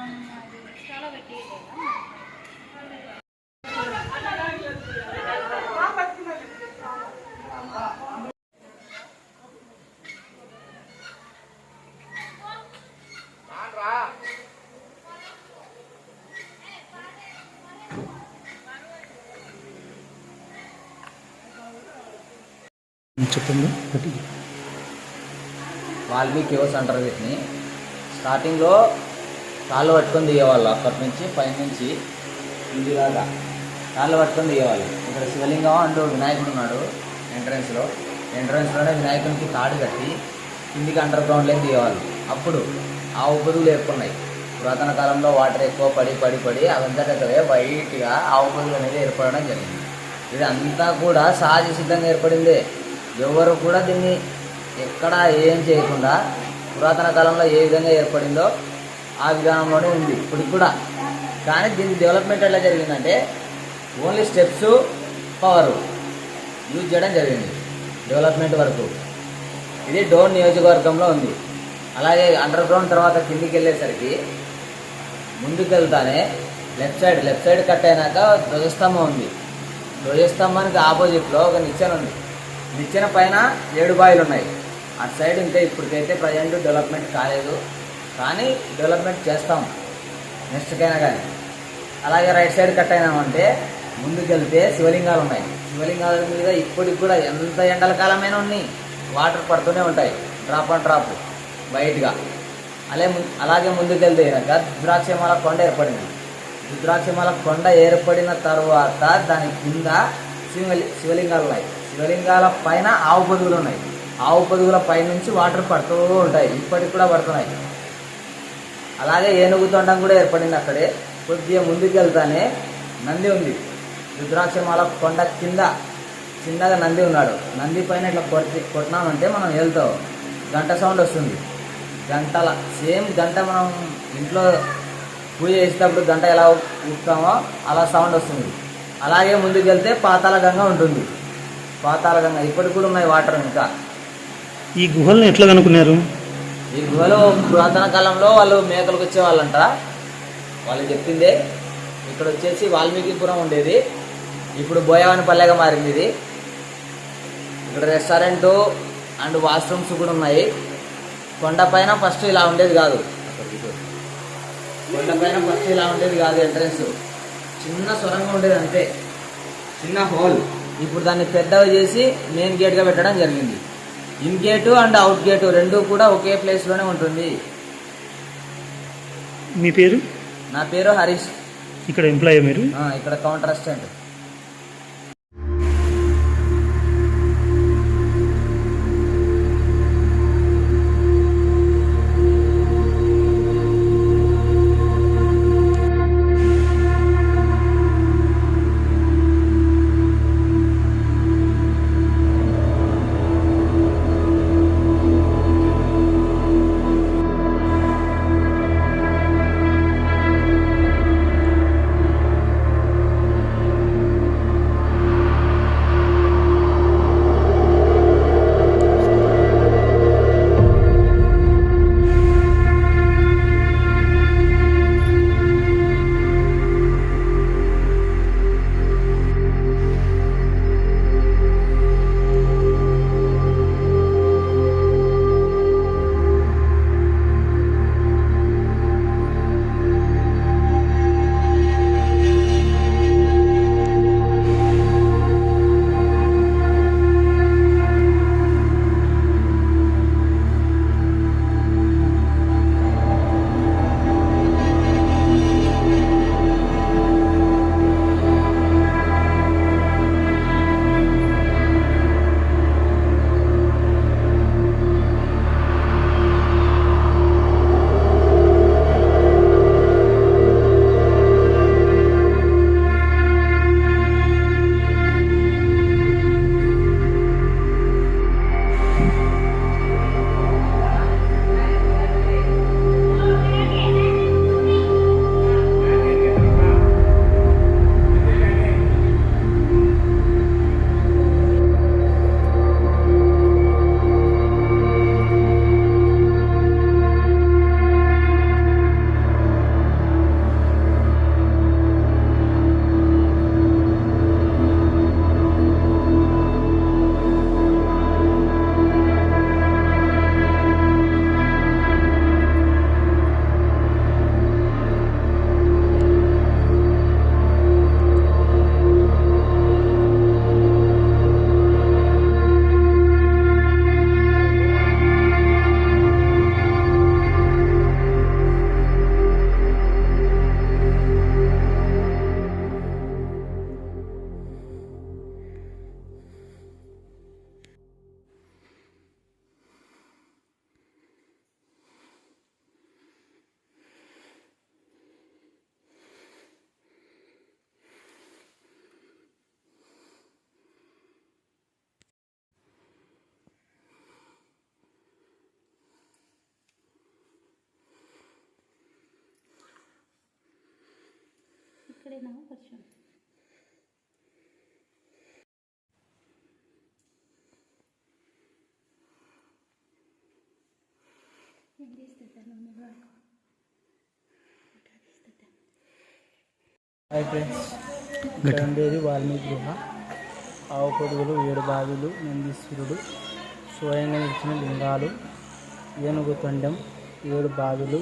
అది చాలా పెట్టి చెప్పండి. వాల్మీకి యోస్ అంటారు వీటిని. స్టార్టింగ్లో కాళ్ళు పట్టుకొని దిగేవాళ్ళు, అక్కడి నుంచి పైనుంచి ఇంటిలాగా కాళ్ళు పట్టుకొని దిగేవాళ్ళు. ఇక్కడ శివలింగం అంటూ వినాయకుడు ఉన్నాడు ఎంట్రన్స్లోనే వినాయకునికి తాడు కట్టి కిందికి అండర్ గ్రౌండ్లోకి దిగేవాళ్ళు. అప్పుడు ఆవు పొదుగులు ఏర్పడినాయి. పురాతన కాలంలో వాటర్ ఎక్కువ పడి పడి పడి అవంతటవే వైట్గా ఆవు పొదుగులు అనేది ఏర్పడడం జరిగింది. ఇది అంతా కూడా సహజ సిద్ధంగా ఏర్పడిందే. ఎవరు కూడా దీన్ని ఎక్కడ ఏం చేయకుండా పురాతన కాలంలో ఏ విధంగా ఏర్పడిందో ఆ విధానంలోనే ఉంది ఇప్పటికి కూడా. కానీ దీని డెవలప్మెంట్ ఎలా జరిగిందంటే ఓన్లీ స్టెప్స్ పవర్ యూజ్ చేయడం జరిగింది డెవలప్మెంట్ వరకు. ఇది డోన్ నియోజకవర్గంలో ఉంది. అలాగే అండర్ గ్రౌండ్ తర్వాత కిందికి వెళ్ళేసరికి ముందుకు వెళ్తానే లెఫ్ట్ సైడ్ కట్ అయినాక ధ్వజస్తంభం ఉంది. ధ్వజస్తంభానికి ఆపోజిట్లో ఒక నిచ్చెన ఉంది. నిచ్చెన పైన 7 బాయిలు ఉన్నాయి. అటు సైడ్ ఇంకా ఇప్పటికైతే ప్రజెంట్ డెవలప్మెంట్ కాలేదు, కానీ డెవలప్మెంట్ చేస్తాం నెక్స్ట్కైనా కానీ. అలాగే రైట్ సైడ్ కట్ అయినామంటే ముందుకెళ్తే శివలింగాలు ఉన్నాయి. శివలింగాల మీద ఇప్పటికి కూడా ఎంత ఎండల కాలమైనా ఉన్నాయి, వాటర్ పడుతూనే ఉంటాయి డ్రాప్ అండ్ డ్రాప్ వైట్గా. అలాగే ముందుకెళ్తే కనుక రుద్రాక్షమాల కొండ ఏర్పడింది. రుద్రాక్షమాల కొండ ఏర్పడిన తర్వాత దాని కింద శివలింగాలు ఉన్నాయి. శివలింగాల పైన ఆవు పొదుగులు ఉన్నాయి. ఆవు పొదుగుల పైనుంచి వాటర్ పడుతూ ఉంటాయి, ఇప్పటికి కూడా పడుతున్నాయి. అలాగే ఏనుగు తొండం కూడా ఏర్పడింది అక్కడే. కొద్దిగా ముందుకు వెళ్తానే నంది ఉంది. రుద్రాక్షమాల కొండ కింద చిన్నగా నంది ఉన్నాడు. నంది పైన ఇట్లా కొట్టినామంటే మనం వెళ్తాం గంట సౌండ్ వస్తుంది. గంటల సేమ్ గంట మనం ఇంట్లో పూజ చేసేటప్పుడు గంట ఎలా ఊపుతామో అలా సౌండ్ వస్తుంది. అలాగే ముందుకు వెళ్తే పాతాళ గంగ ఉంటుంది. పాతాళ గంగ ఇప్పటికి కూడా ఉన్నాయి వాటర్. ఇంకా ఈ గుహలను ఎట్లా కనుక్కున్నారు? ఈ గుహలో పురాతన కాలంలో వాళ్ళు మేకలకు వచ్చేవాళ్ళంట. వాళ్ళు చెప్పిందే. ఇక్కడ వచ్చేసి వాల్మీకిపురం ఉండేది, ఇప్పుడు బోయవానిపల్లెగా మారింది ఇది. ఇక్కడ రెస్టారెంటు అండ్ వాష్రూమ్స్ కూడా ఉన్నాయి. కొండపైన ఫస్ట్ ఇలా ఉండేది కాదు. కొండపైన ఫస్ట్ ఇలా ఉండేది కాదు. ఎంట్రన్స్ చిన్న సొరంగం ఉండేది అంతే, చిన్న హోల్. ఇప్పుడు దాన్ని పెద్దగా చేసి మెయిన్ గేట్గా పెట్టడం జరిగింది. In gate and out gate రెండు కూడా ఒకే ప్లేస్లోనే ఉంటుంది. మీ పేరు? నా పేరు హరీష్. ఇక్కడ ఎంప్లాయీ మీరు? ఇక్కడ కౌంటర్ అసిస్టెంట్. ఇక్కడేనా వర్షం ఏం చేస్తాను హాయ్ ఫ్రెండ్స్, ఇక్కడ ఉండేది వాల్మీకి గుహ. ఆవు పొదుగులు, 7 బావిలు, నందీశ్వరుడు, స్వయంగా ఇచ్చిన లింగాలు, ఏనుగు తొండం, 7 బావిలు,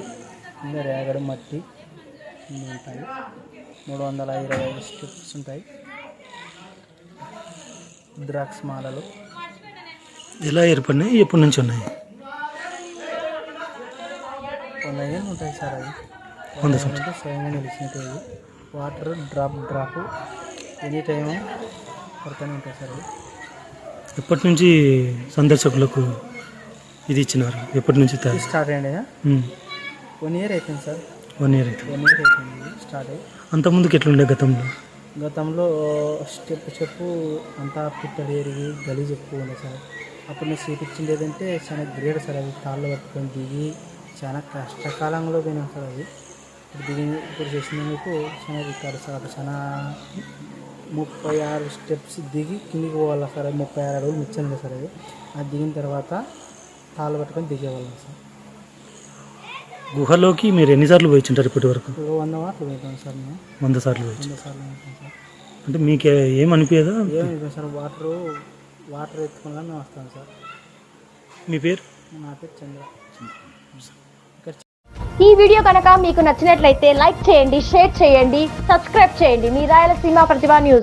కింద రేగడి మట్టి ఇన్ని ఉంటాయి. 325 స్టెప్స్ ఉంటాయి. ద్రాక్షమాలలు ఎలా ఏర్పడినాయి, ఎప్పటి నుంచి ఉన్నాయి? 100 ఏళ్ళు ఉంటాయి సార్. అవి 100 సంవత్సరాలు. అంటే స్వయంగా నిలిచినట్టు. వాటర్ డ్రాప్ ఎనీ టైం పడుతూనే ఉంటాయి సార్. అవి ఎప్పటి నుంచి సందర్శకులకు ఇది ఇచ్చినారు? ఎప్పటి నుంచి స్టార్ట్ అయ్యాయి. 1 ఇయర్ అయిపోయింది సార్. 1 ఇయర్ అయితే 1 ఇయర్ అయిపోయింది స్టార్ట్ అయ్యి. అంతకుముందుకు ఎట్లుండే గతంలో? గతంలో స్టెప్ అంతా పిట్టలు ఎరిగి గలీజ్ ఎక్కువ ఉండే సార్. అప్పుడు నేను చూపించింది ఏదంటే చాలా గ్రేట్ సార్. అవి తాళ్ళు పట్టుకొని దిగి చాలా కష్టకాలంలో పోయినాం సార్. అది ఇప్పుడు చేసినందుకు చాలా రికార్డు సార్. అప్పుడు చాలా 36 స్టెప్స్ దిగి కిందికి పోవాలి సార్. 36 అడుగులు మిచ్చండి సార్. అది దిగిన తర్వాత తాళ్ళు పట్టుకొని దిగేవాళ్ళం సార్. గుహలోకి మీరు ఎన్నిసార్లు పోయింటారు ఇప్పటి వరకు? 100 వాట్లు పోయినాం సార్. మేము 100 సార్లు పోయి. 100 సార్లు పోయినాం సార్. అంటే మీకు ఏమనిపించదా? ఏమైపోయింది సార్, వాటర్ ఎత్తుకున్నా మేము వస్తాం సార్. మీ పేరు? నా పేరు చంద్ర. ఈ వీడియో కనుక మీకు నచ్చినట్లయితే లైక్ చేయండి, షేర్ చేయండి, సబ్స్క్రైబ్ చేయండి. మీ రాయలసీమ ప్రతిభ న్యూస్.